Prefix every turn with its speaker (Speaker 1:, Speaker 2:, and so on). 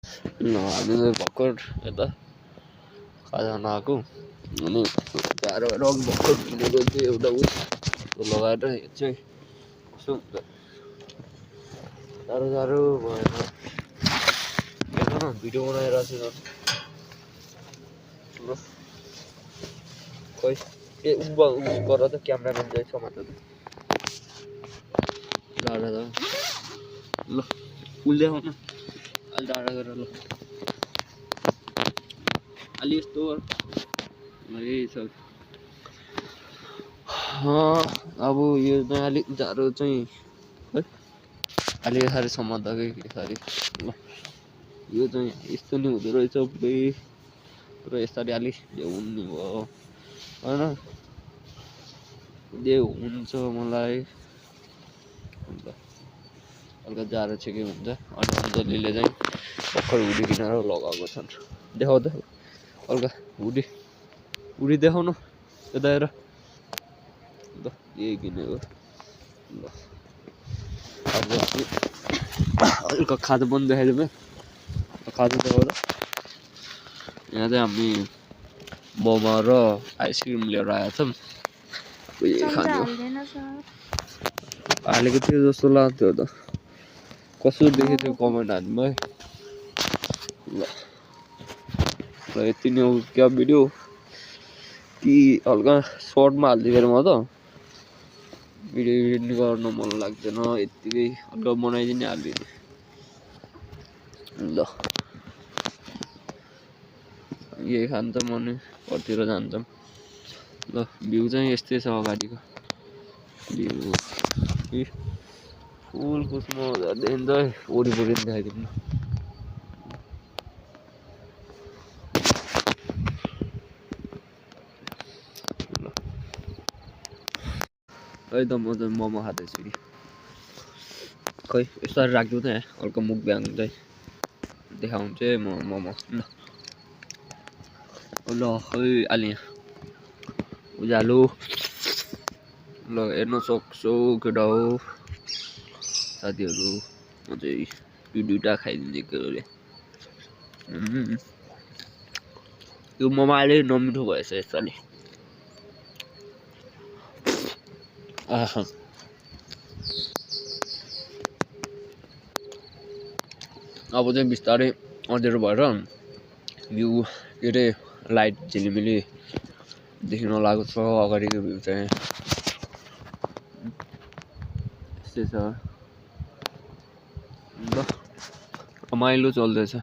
Speaker 1: ल हामी चाहिँ भर्खर यता खाजा नआएको अनि गाह्रो रङ भर्खर किनेको थियो एउटा उस लगाएर चाहिँ यसो गाह्रो भएर हेर्नु न भिडियो बनाइरहेको छु ल खोइ ए उस गर त क्यामेराम्यान चाहिँ समात डाँडा त ल फुल देखाउ न अलि डाँडा गरेर ल अलि यस्तो छ अब यो चाहिँ अलिक जाडो चाहिँ है अलि साह्रै समात्दै साह्रै ल यो चाहिँ यस्तो नि हुँदो रहेछ पुरै यसरी अलिक हुने भयो होइन जे हुन्छ मलाई ल हल्का जाडो छ के हुन्छ अनि अञ्जलीले चाहिँ भर्खर हुडी किनेर लगाएको छन् देखाउ त हल्का हुडी देखाउन यता हेर ल यही किनेको ल हल्का खाजा पनि देखाइदिउँ खाजा देखाउ त यहाँ चाहिँ हामी मोमो र आइसक्रिम लिएर आएका छौँ हालेको थियो जस्तो लाग्थ्यो त कसो देखेको थियो कमेन्ट हाल्नु है ल यति नै हो क्या भिडियो कि हल्का सर्टमा हालिदिएर म त भिडियो एडिट गर्न मन लाग्दैन यतिकै हल्का बनाइदिने हालिदिने ल यही खान्छ मन घरतिर जान्छौँ ल भ्यू चाहिँ यस्तै छ अगाडिको भ्यू फुल कुसमा देखिन्छ है वरिपरि देखाइदिनु है त म चाहिँ मोमो खाँदैछु कि खै यसरी राख्छु त यहाँ हल्का मुख ब्याङ चाहिँ देखाउँछ म मोमो ल खै अलि यहाँ उज्यालो ल हेर्न सक्छौ केटा हो साथीहरू म चाहिँ यो दुइटा खाइदिन्छु यो मोमो अहिले नमिठो भएछ यसपालि अब चाहिँ बिस्तारै अँध्यारो भएर भ्यू के अरे लाइट झिलिमिली देखिन लागेको छ अगाडिको भ्यू चाहिँ यस्तै छ ल रमाइलो चल्दैछ